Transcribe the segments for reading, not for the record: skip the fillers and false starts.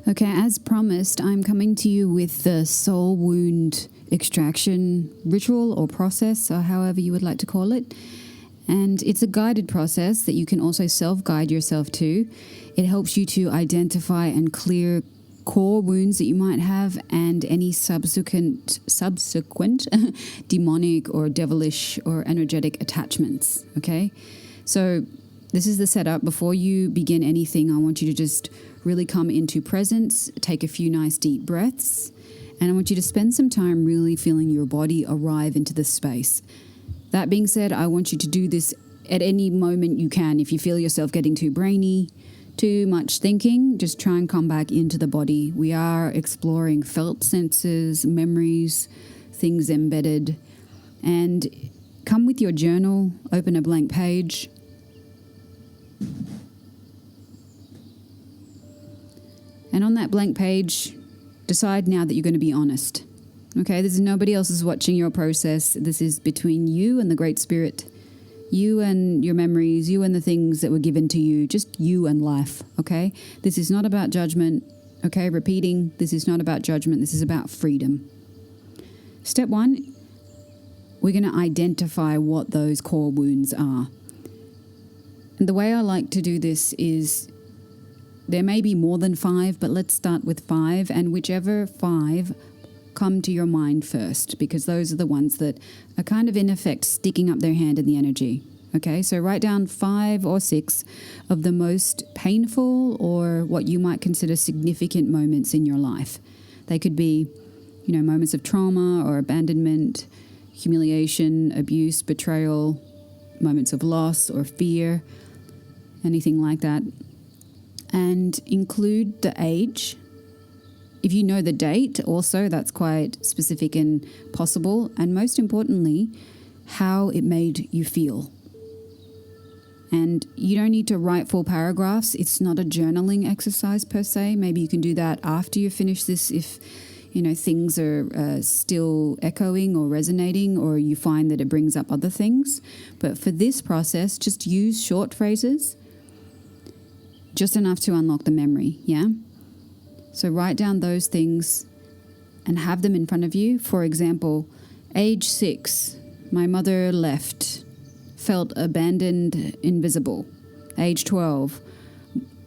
Okay, as promised, I'm coming to you with the soul wound extraction ritual or process, or however you would like to call it. And it's a guided process that you can also self-guide yourself to. It helps you to identify and clear core wounds that you might have and any subsequent demonic or devilish or energetic attachments. Okay, so this is the setup. Before you begin anything, I want you to just really come into presence, take a few nice deep breaths, and I want you to spend some time really feeling your body arrive into this space. That being said, I want you to do this at any moment you can. If you feel yourself getting too brainy, too much thinking, just try and come back into the body. We are exploring felt senses, memories, things embedded. And come with your journal, open a blank page. And on that blank page, decide now that you're going to be honest. Okay, this is nobody else is watching your process. This is between you and the Great Spirit. You and your memories, you and the things that were given to you, just you and life, okay? This is not about judgment, okay? Repeating, this is not about judgment, this is about freedom. Step 1, we're going to identify what those core wounds are. And the way I like to do this is, there may be more than 5, but let's start with 5, and whichever 5 come to your mind first, because those are the ones that are kind of in effect sticking up their hand in the energy. Okay, so write down 5 or 6 of the most painful or what you might consider significant moments in your life. They could be, moments of trauma or abandonment, humiliation, abuse, betrayal, moments of loss or fear, anything like that. And include the age. If you know the date also, that's quite specific and possible. And most importantly, how it made you feel. And you don't need to write full paragraphs. It's not a journaling exercise per se. Maybe you can do that after you finish this if, things are still echoing or resonating, or you find that it brings up other things. But for this process, just use short phrases, just enough to unlock the memory, yeah? So write down those things and have them in front of you. For example, age 6, my mother left, felt abandoned, invisible. Age 12,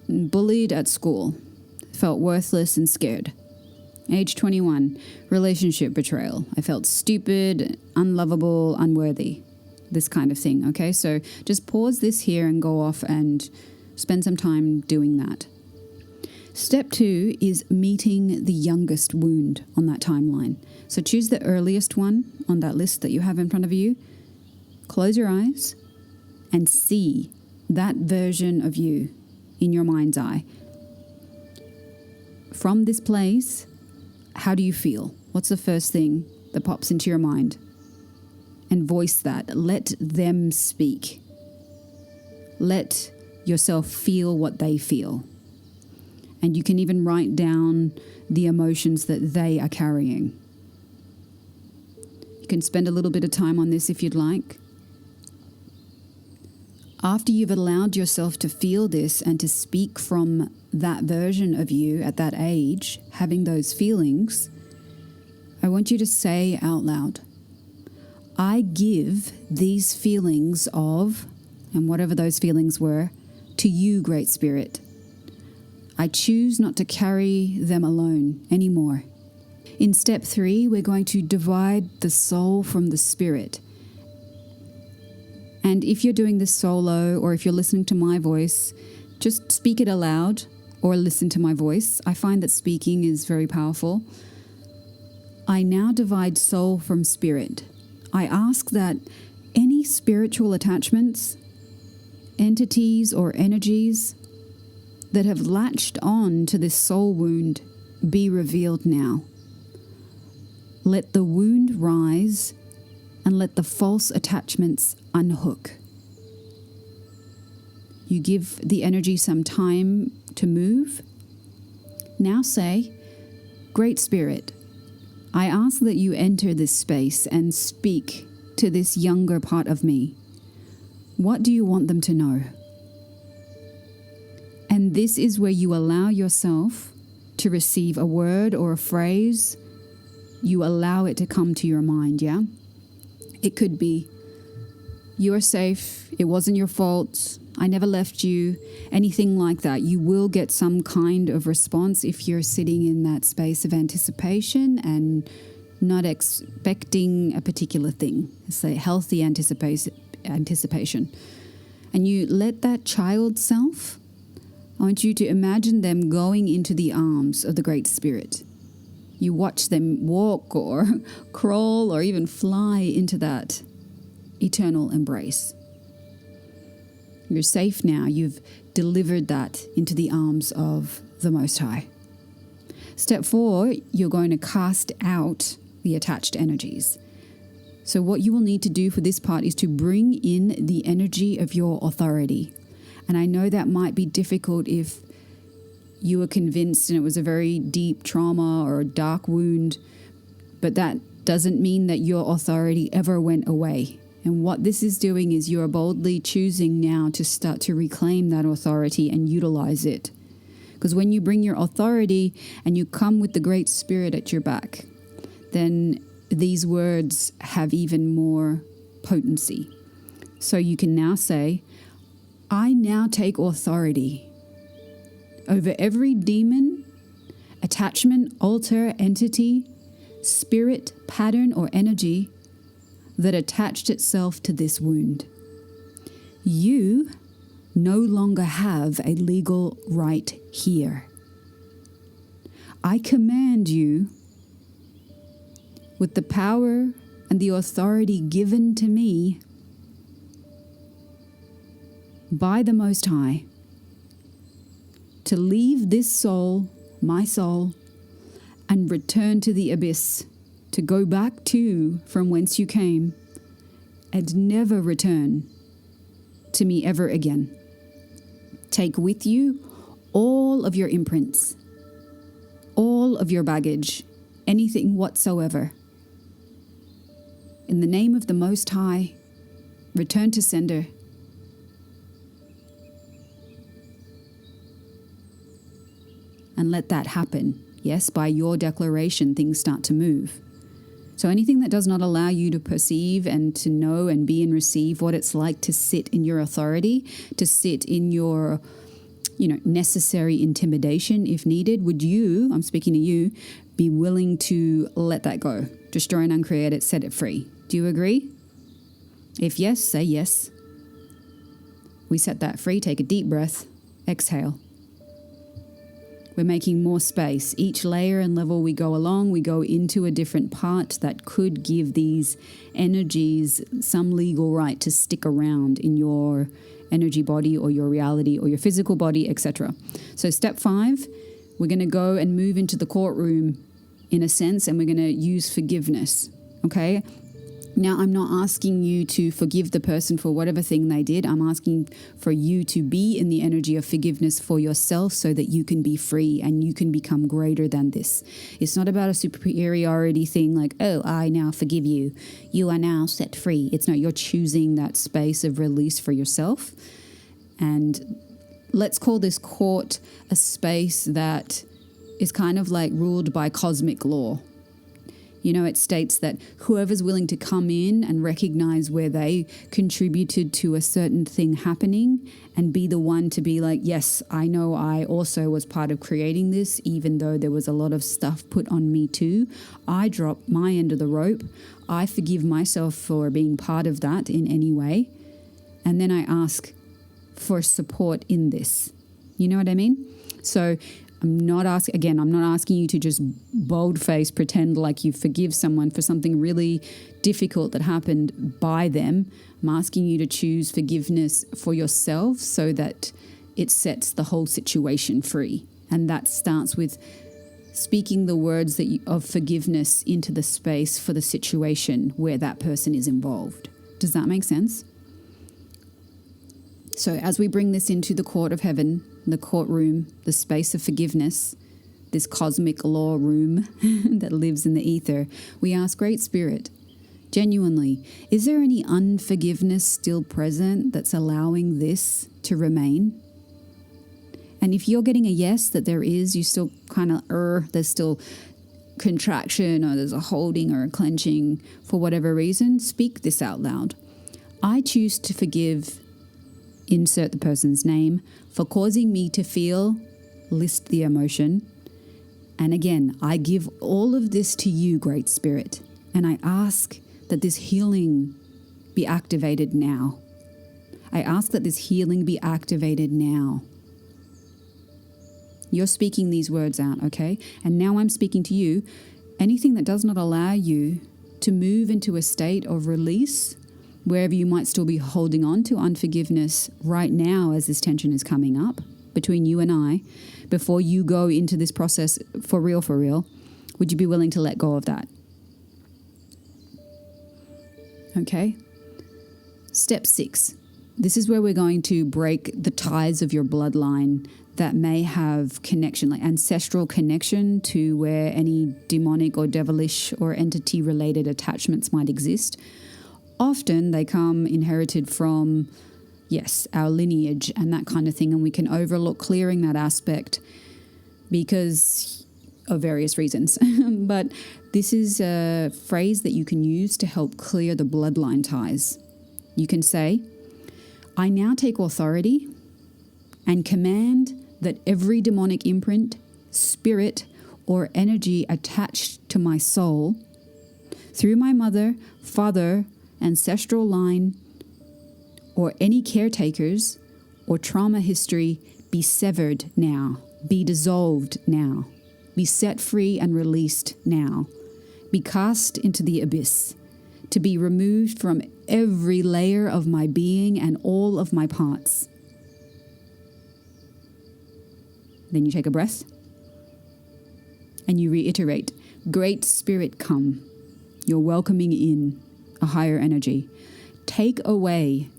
bullied at school, felt worthless and scared. Age 21, relationship betrayal. I felt stupid, unlovable, unworthy. This kind of thing, okay? So just pause this here and go off and spend some time doing that. Step 2 is meeting the youngest wound on that timeline. So choose the earliest one on that list that you have in front of you. Close your eyes and see that version of you in your mind's eye. From this place, how do you feel? What's the first thing that pops into your mind? And voice that. Let them speak. Let yourself feel what they feel. And you can even write down the emotions that they are carrying. You can spend a little bit of time on this if you'd like. After you've allowed yourself to feel this and to speak from that version of you at that age, having those feelings, I want you to say out loud, I give these feelings of, and whatever those feelings were, to you, Great Spirit. I choose not to carry them alone anymore. In step 3, we're going to divide the soul from the spirit. And if you're doing this solo, or if you're listening to my voice, just speak it aloud or listen to my voice. I find that speaking is very powerful. I now divide soul from spirit. I ask that any spiritual attachments, entities or energies that have latched on to this soul wound be revealed now. Let the wound rise and let the false attachments unhook. You give the energy some time to move. Now say, Great Spirit, I ask that you enter this space and speak to this younger part of me. What do you want them to know? And this is where you allow yourself to receive a word or a phrase, you allow it to come to your mind, yeah? It could be, you are safe, it wasn't your fault, I never left you, anything like that. You will get some kind of response if you're sitting in that space of anticipation and not expecting a particular thing. It's a healthy anticipation. And you let that child self, I want you to imagine them going into the arms of the Great Spirit. You watch them walk or crawl or even fly into that eternal embrace. You're safe now. You've delivered that into the arms of the Most High. Step 4, you're going to cast out the attached energies. So what you will need to do for this part is to bring in the energy of your authority. And I know that might be difficult if you were convinced and it was a very deep trauma or a dark wound, but that doesn't mean that your authority ever went away. And what this is doing is you are boldly choosing now to start to reclaim that authority and utilize it. Because when you bring your authority and you come with the Great Spirit at your back, then these words have even more potency. So you can now say, I now take authority over every demon, attachment, altar, entity, spirit, pattern, or energy that attached itself to this wound. You no longer have a legal right here. I command you, with the power and the authority given to me by the Most High, to leave this soul, my soul, and return to the abyss, to go back to from whence you came, and never return to me ever again. Take with you all of your imprints, all of your baggage, anything whatsoever. In the name of the Most High, return to sender. And let that happen. Yes, by your declaration, things start to move. So anything that does not allow you to perceive and to know and be and receive what it's like to sit in your authority, to sit in your, necessary intimidation if needed, would you, I'm speaking to you, be willing to let that go? Destroy and uncreate it, set it free. Do you agree? If yes, say yes. We set that free. Take a deep breath. Exhale. We're making more space. Each layer and level we go along, we go into a different part that could give these energies some legal right to stick around in your energy body or your reality or your physical body, etc. So step 5, we're going to go and move into the courtroom in a sense, and we're going to use forgiveness. Okay? Now, I'm not asking you to forgive the person for whatever thing they did. I'm asking for you to be in the energy of forgiveness for yourself so that you can be free and you can become greater than this. It's not about a superiority thing like, oh, I now forgive you. You are now set free. It's not, you're choosing that space of release for yourself. And let's call this court a space that is kind of like ruled by cosmic law. It states that whoever's willing to come in and recognize where they contributed to a certain thing happening and be the one to be like, yes, I know I also was part of creating this, even though there was a lot of stuff put on me too. I drop my end of the rope. I forgive myself for being part of that in any way. And then I ask for support in this. You know what I mean? So I'm not asking you to just bold-faced pretend like you forgive someone for something really difficult that happened by them. I'm asking you to choose forgiveness for yourself so that it sets the whole situation free. And that starts with speaking the words of forgiveness into the space for the situation where that person is involved. Does that make sense? So as we bring this into the court of heaven, the courtroom, the space of forgiveness, this cosmic law room that lives in the ether, we ask, Great Spirit, genuinely, is there any unforgiveness still present that's allowing this to remain? And if you're getting a yes that there is, you still kind of there's still contraction or there's a holding or a clenching for whatever reason, speak this out loud. I choose to forgive, insert the person's name, for causing me to feel, list the emotion. And again, I give all of this to you, Great Spirit, and I ask that this healing be activated now. I ask that this healing be activated now. You're speaking these words out, okay? And now I'm speaking to you. Anything that does not allow you to move into a state of release, wherever you might still be holding on to unforgiveness right now as this tension is coming up between you and I, before you go into this process for real, would you be willing to let go of that? Okay. Step 6. This is where we're going to break the ties of your bloodline that may have connection, like ancestral connection to where any demonic or devilish or entity related attachments might exist. Often they come inherited from, yes, our lineage and that kind of thing, and we can overlook clearing that aspect because of various reasons. But this is a phrase that you can use to help clear the bloodline ties. You can say, I now take authority and command that every demonic imprint, spirit, or energy attached to my soul through my mother, father, ancestral line, or any caretakers or trauma history be severed now, be dissolved now, be set free and released now, be cast into the abyss, to be removed from every layer of my being and all of my parts. Then you take a breath and you reiterate, Great Spirit, come. You're welcoming in a higher energy. Take away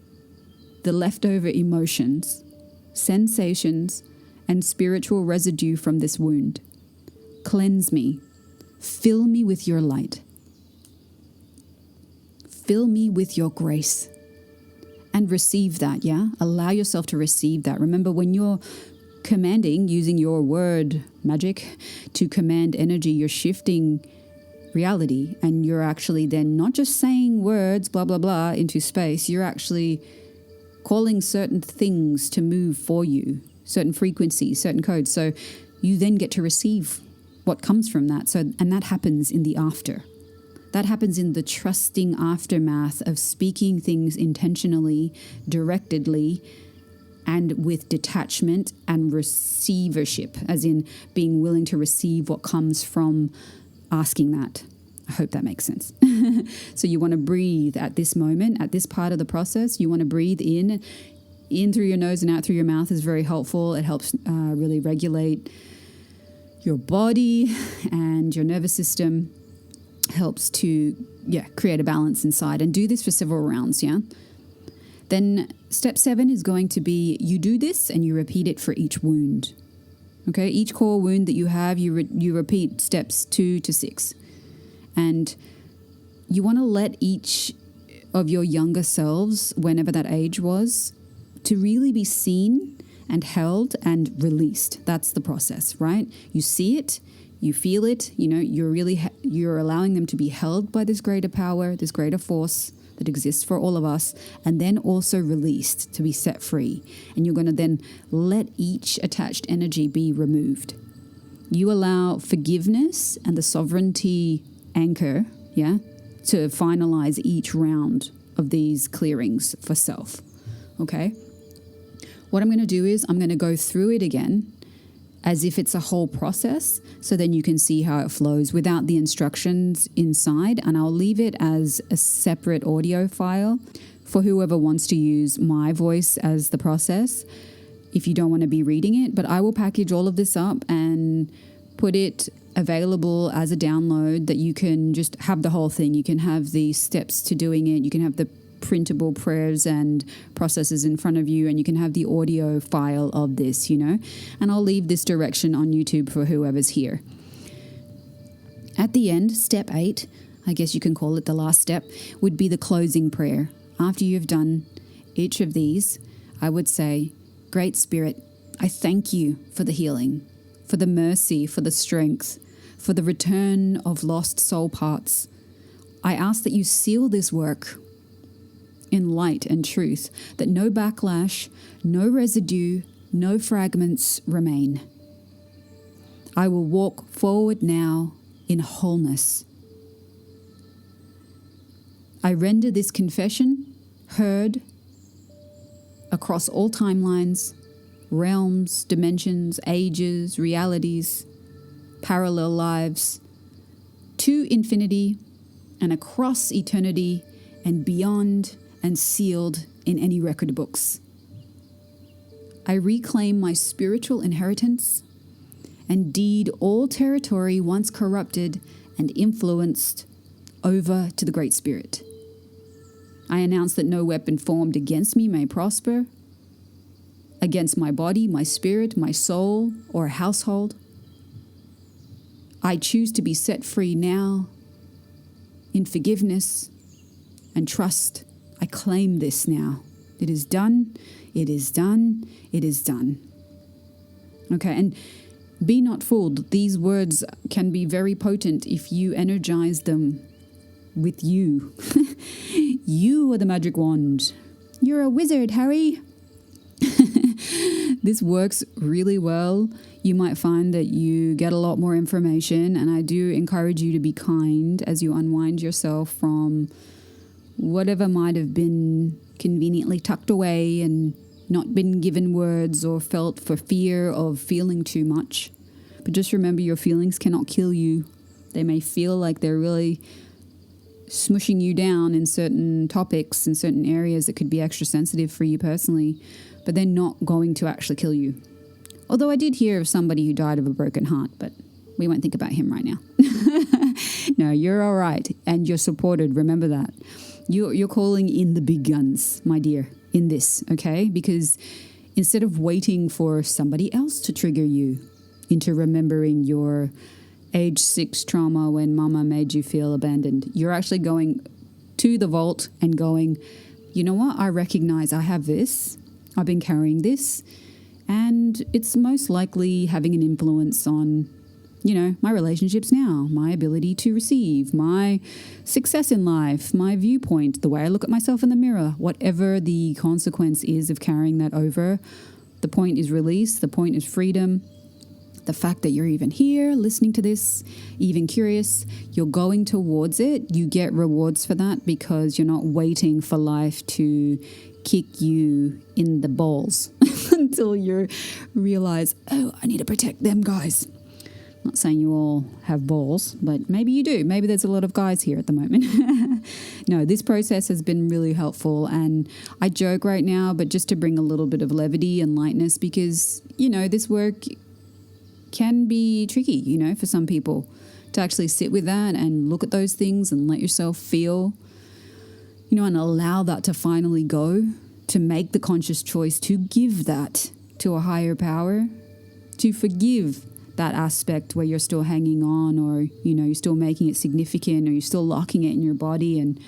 the leftover emotions, sensations, and spiritual residue from this wound. Cleanse me. Fill me with your light. Fill me with your grace. And receive that, yeah? Allow yourself to receive that. Remember, when you're commanding, using your word magic to command energy, you're shifting reality, and you're actually then not just saying words, blah, blah, blah, into space. You're actually calling certain things to move for you, certain frequencies, certain codes. So you then get to receive what comes from that. So, and that happens in the after. That happens in the trusting aftermath of speaking things intentionally, directedly, and with detachment and receivership, as in being willing to receive what comes from asking that. I hope that makes sense. So you want to breathe at this moment, at this part of the process. You want to breathe in through your nose and out through your mouth is very helpful. It helps really regulate your body and your nervous system. Helps to, create a balance inside, and do this for several rounds, yeah? Then step 7 is going to be, you do this and you repeat it for each wound. Okay, each core wound that you have, you repeat steps 2 to 6. And you want to let each of your younger selves, whenever that age was, to really be seen and held and released. That's the process, right? You see it, you feel it, you're allowing them to be held by this greater power, this greater force that exists for all of us, and then also released to be set free. And you're going to then let each attached energy be removed. You allow forgiveness and the sovereignty anchor, to finalize each round of these clearings for self. Okay? What I'm going to do is I'm going to go through it again as if it's a whole process, so then you can see how it flows without the instructions inside, and I'll leave it as a separate audio file for whoever wants to use my voice as the process if you don't want to be reading it. But I will package all of this up and put it available as a download that you can just have the whole thing. You can have the steps to doing it, you can have the printable prayers and processes in front of you, and you can have the audio file of this, and I'll leave this direction on YouTube for whoever's here. At the end, step 8, I guess you can call it the last step, would be the closing prayer. After you've done each of these, I would say, Great Spirit, I thank you for the healing, for the mercy, for the strength, for the return of lost soul parts. I ask that you seal this work in light and truth, that no backlash, no residue, no fragments remain. I will walk forward now in wholeness. I render this confession heard across all timelines, realms, dimensions, ages, realities, parallel lives, to infinity and across eternity and beyond, and sealed in any record books. I reclaim my spiritual inheritance and deed all territory once corrupted and influenced over to the Great Spirit. I announce that no weapon formed against me may prosper, against my body, my spirit, my soul, or household. I choose to be set free now in forgiveness and trust. I claim this now. It is done. It is done. It is done. Okay, and be not fooled. These words can be very potent if you energize them with you. You are the magic wand. You're a wizard, Harry. This works really well. You might find that you get a lot more information, and I do encourage you to be kind as you unwind yourself from whatever might have been conveniently tucked away and not been given words or felt for fear of feeling too much. But just remember, your feelings cannot kill you. They may feel like they're really smushing you down in certain topics and certain areas that could be extra sensitive for you personally, but they're not going to actually kill you. Although I did hear of somebody who died of a broken heart, but we won't think about him right now. No, you're all right, and you're supported. Remember that. You're calling in the big guns, my dear, in this, okay? Because instead of waiting for somebody else to trigger you into remembering your age 6 trauma when mama made you feel abandoned, you're actually going to the vault and going, you know what? I recognize I have this. I've been carrying this, and it's most likely having an influence on, my relationships now, my ability to receive, my success in life, my viewpoint, the way I look at myself in the mirror, whatever the consequence is of carrying that over. The point is release. The point is freedom. The fact that you're even here listening to this, even curious, you're going towards it. You get rewards for that because you're not waiting for life to kick you in the balls until you realize, oh, I need to protect them guys. Not saying you all have balls, but maybe you do. Maybe there's a lot of guys here at the moment. No, this process has been really helpful, and I joke right now, but just to bring a little bit of levity and lightness, because, this work can be tricky, for some people to actually sit with that and look at those things and let yourself feel, and allow that to finally go, to make the conscious choice to give that to a higher power, to forgive that aspect where you're still hanging on, or, you're still making it significant, or you're still locking it in your body and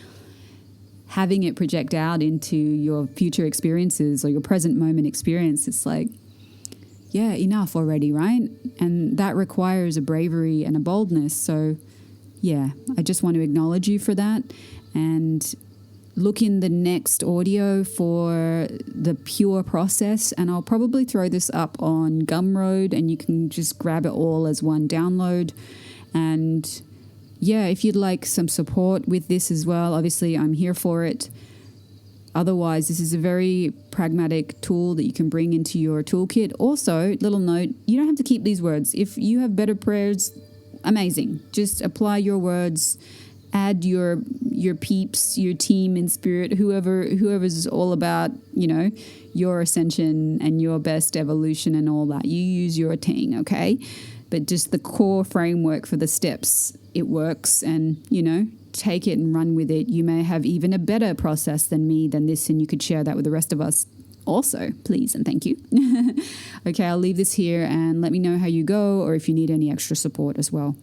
having it project out into your future experiences or your present moment experience. It's like, yeah, enough already, right? And that requires a bravery and a boldness. So, yeah, I just want to acknowledge you for that, and look in the next audio for the pure process, and I'll probably throw this up on Gumroad, and you can just grab it all as one download. And yeah, if you'd like some support with this as well, obviously I'm here for it. Otherwise, this is a very pragmatic tool that you can bring into your toolkit. Also, little note, you don't have to keep these words. If you have better prayers, amazing. Just apply your words. Add your peeps, your team in spirit, whoever's all about, your ascension and your best evolution and all that. You use your thing, okay? But just the core framework for the steps, it works, and, take it and run with it. You may have even a better process than this, and you could share that with the rest of us also, please and thank you. Okay, I'll leave this here, and let me know how you go, or if you need any extra support as well.